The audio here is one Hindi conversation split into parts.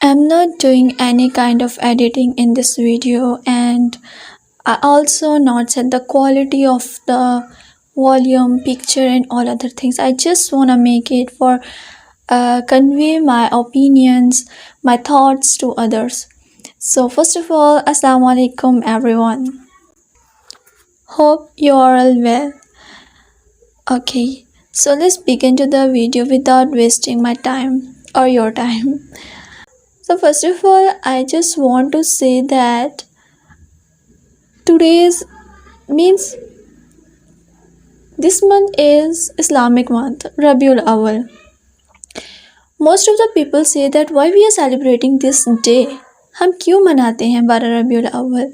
I'm not doing any kind of editing in this video, and I also not set the quality of the volume, picture and all other things. I just wanna make it for convey my opinions, my thoughts to others. So first of all, Assalamu alaikum everyone. Hope you are all well. Okay, so let's begin to the video without wasting my time or your time. So first of all, I just want to say that today's means this month is Islamic month, Rabiul Awal. Most of the people say that why we are celebrating this day. हम क्यों मनाते हैं 12 रबीउल अव्वल?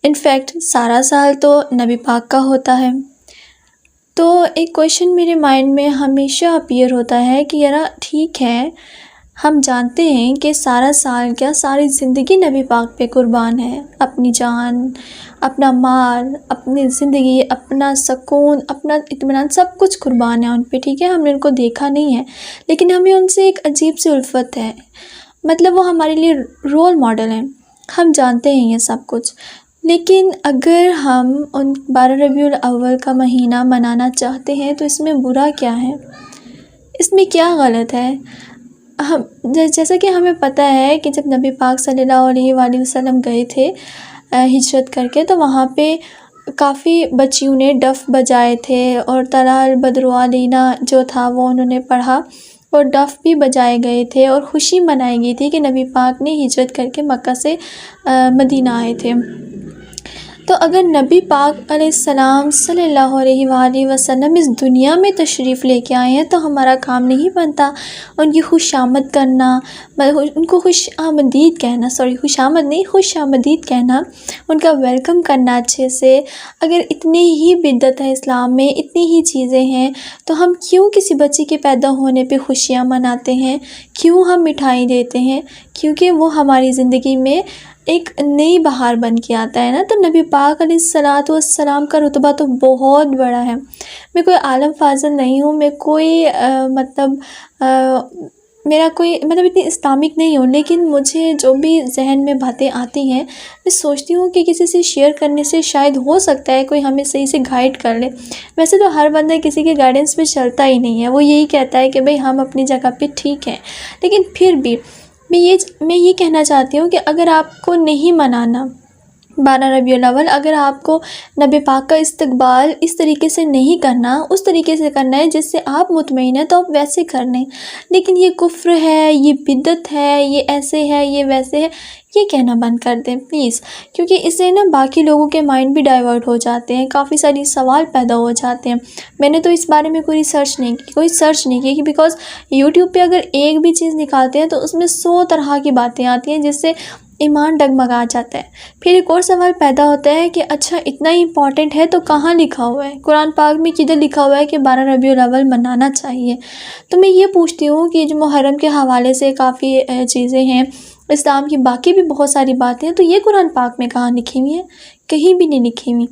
इनफैक्ट सारा साल तो नबी पाक का होता है। तो एक क्वेश्चन मेरे माइंड में हमेशा अपीयर होता है कि यार ठीक है, हम जानते हैं कि सारा साल क्या सारी ज़िंदगी नबी पाक पे कुर्बान है। अपनी जान, अपना माल, अपनी ज़िंदगी, अपना सुकून, अपना इत्मीनान सब कुछ कुर्बान है उन पे। ठीक है, हमने उनको देखा नहीं है, लेकिन हमें उनसे एक अजीब सी उल्फत है। मतलब वो हमारे लिए रोल मॉडल हैं। हम जानते हैं ये सब कुछ, लेकिन अगर हम उन 12 रबीउल अव्वल का महीना मनाना चाहते हैं तो इसमें बुरा क्या है? इसमें क्या गलत है? हम जैसा कि हमें पता है कि जब नबी पाक सल्लल्लाहु अलैहि वसल्लम गए थे हिजरत करके, तो वहाँ पे काफ़ी बच्चियों ने डफ़ बजाए थे और तलाल बद्र अलीना जो था वो उन्होंने पढ़ा और डफ़ भी बजाए गए थे और ख़ुशी मनाई गई थी कि नबी पाक ने हिजरत करके मक्का से मदीना आए थे। तो अगर नबी पाक अलैहिस्सलाम सल्लल्लाहु अलैहि वसल्लम इस दुनिया में तशरीफ़ लेके आए हैं तो हमारा काम नहीं बनता उनकी खुशामद करना, उनको खुशामदीद कहना, खुशामद नहीं खुशामदीद कहना, उनका वेलकम करना अच्छे से। अगर इतनी ही बिद्दत है इस्लाम में, इतनी ही चीज़ें हैं, तो हम क्यों किसी बच्चे के पैदा होने पे खुशियाँ मनाते हैं? क्यों हम मिठाई देते हैं? क्योंकि वो हमारी ज़िंदगी में एक नई बहार बन के आता है ना। तो नबी पाक अलैहिस्सलातु वस्सलाम का रुतबा तो बहुत बड़ा है। मैं कोई आलम फाज़िल नहीं हूँ, मैं कोई मेरा कोई इतनी इस्लामिक नहीं हूँ, लेकिन मुझे जो भी जहन में बातें आती हैं मैं सोचती हूँ कि किसी से शेयर करने से शायद हो सकता है कोई हमें सही से गाइड कर ले। वैसे तो हर बंदा किसी के गाइडेंस पे चलता ही नहीं है, वो यही कहता है कि भाई हम अपनी जगह पे ठीक हैं। लेकिन फिर भी मैं ये कहना चाहती हूँ कि अगर आपको नहीं मनाना 12 रबीउल अव्वल, अगर आपको नबी पाक का इस्तकबाल इस तरीके से नहीं करना, उस तरीके से करना है जिससे आप मुतमईन हैं, तो आप वैसे कर लें। लेकिन ये कुफ्र है, ये बिद्दत है, ये ऐसे है, ये वैसे है, ये कहना बंद कर दें प्लीज़। क्योंकि इससे ना बाकी लोगों के माइंड भी डाइवर्ट हो जाते हैं, काफ़ी सारी सवाल पैदा हो जाते हैं। मैंने तो इस बारे में कोई सर्च नहीं की कि बिकॉज़ यूट्यूब पे अगर एक भी चीज़ निकालते हैं तो उसमें 100 तरह की बातें आती हैं जिससे ईमान डगमगा जाता है। फिर एक और सवाल पैदा होता है कि अच्छा इतना इम्पॉर्टेंट है तो कहाँ लिखा हुआ है? कुरान पाक में किधर लिखा हुआ है कि 12 रबीउल अव्वल मनाना चाहिए? तो मैं ये पूछती हूँ कि जो मुहर्रम के हवाले से काफ़ी चीज़ें हैं, इस्लाम की बाकी भी बहुत सारी बातें हैं, तो ये कुरान पाक में कहाँ लिखी हुई हैं? कहीं भी नहीं लिखी हुई।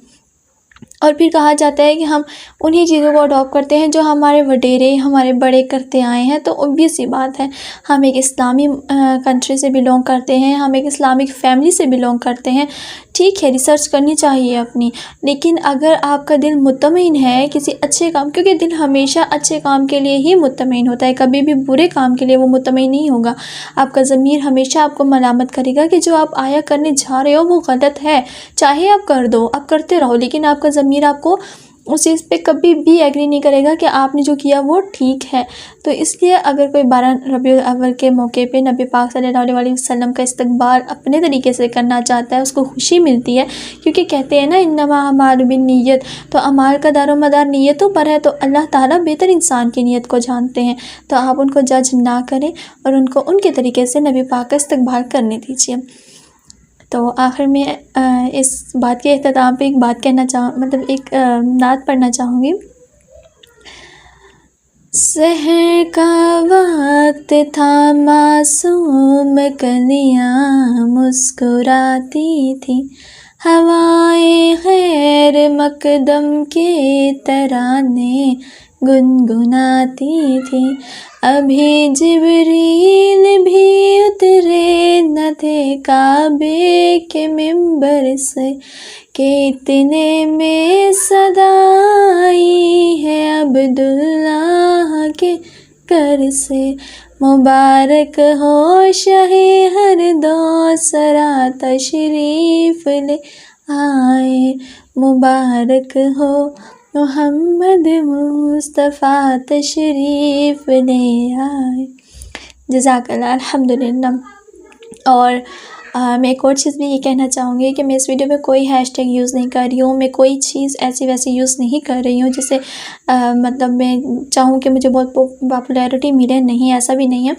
और फिर कहा जाता है कि हम उन्हीं चीज़ों को अडॉप्ट करते हैं जो हमारे वडेरे, हमारे बड़े करते आए हैं। तो ऑब्वियस सी बात है, हम एक इस्लामी कंट्री से बिलोंग करते हैं, हम एक इस्लामिक फ़ैमिली से बिलोंग करते हैं। ठीक है, रिसर्च करनी चाहिए अपनी, लेकिन अगर आपका दिल मुतमईन है किसी अच्छे काम, क्योंकि दिल हमेशा अच्छे काम के लिए ही मुतमईन होता है, कभी भी बुरे काम के लिए वो मुतमईन नहीं होगा। आपका ज़मीर हमेशा आपको मलामत करेगा कि जो आप आया करने जा रहे हो वो गलत है। चाहे आप कर दो, आप करते रहो, लेकिन आपका ज़मीर आपको उस चीज़ पे कभी भी एग्री नहीं करेगा कि आपने जो किया वो ठीक है। तो इसलिए अगर कोई 12 रबीउल अव्वल के मौके पे नबी पाक सल्लल्लाहु अलैहि वसल्लम का इस्तकबाल अपने तरीके से करना चाहता है, उसको खुशी मिलती है, क्योंकि कहते हैं ना इन्नमा अमालु बिन्नियत, तो अमाल का दारोमदार नीयतों पर है। तो अल्लाह ताला बेहतर इंसान की नीयत को जानते हैं, तो आप उनको जज ना करें और उनको उनके तरीके से नबी पाक का इस्तकबाल करने दीजिए। तो आखिर में इस बात के अख्ताम पे एक बात कहना एक नात पढ़ना चाहूँगी। सहर का वक्त था, मासूम कलियाँ मुस्कुराती थी, हवाएं खैर मकदम के तराने गुनगुनाती थी। अभी जिब्रील भी उतरे काबे के मिंबर से के इतने में सदाई है अब्दुल्लाह के कर से। मुबारक हो शहे हर दो सरा तशरीफ़ ले आए, मुबारक हो मोहम्मद मुस्तफ़ा तशरीफ़ ले आए। जज़ाकल्लाह, अल्हम्दुलिल्लाह। और मैं एक और चीज़ भी ये कहना चाहूँगी कि मैं इस वीडियो में कोई हैशटैग यूज़ नहीं कर रही हूँ, मैं कोई चीज़ ऐसी वैसी यूज़ नहीं कर रही हूँ जिससे मतलब मैं चाहूँ कि मुझे बहुत पॉपुलैरिटी मिले, नहीं, ऐसा भी नहीं है।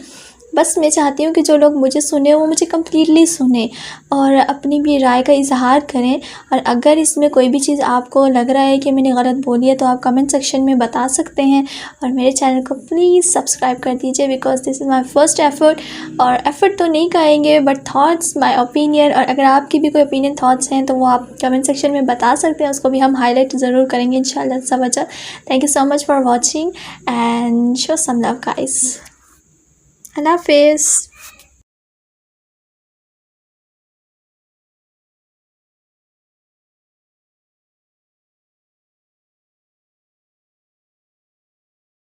बस मैं चाहती हूँ कि जो लोग मुझे सुने वो मुझे कम्प्लीटली सुने और अपनी भी राय का इजहार करें। और अगर इसमें कोई भी चीज़ आपको लग रहा है कि मैंने गलत बोली है तो आप कमेंट सेक्शन में बता सकते हैं। और मेरे चैनल को प्लीज़ सब्सक्राइब कर दीजिए, because this is my first effort. और एफ़र्ट तो नहीं कहेंगे बट थॉट्स, माय ओपिनियन। और अगर आपकी भी कोई ओपिनियन, थॉट्स हैं तो वो आप कमेंट सेक्शन में बता सकते हैं, उसको भी हम हाईलाइट ज़रूर करेंगे इंशाल्लाह अज़्ज़ा वजल। Thank you so much for watching and show some love guys. अल्लाह हाफ़िज़।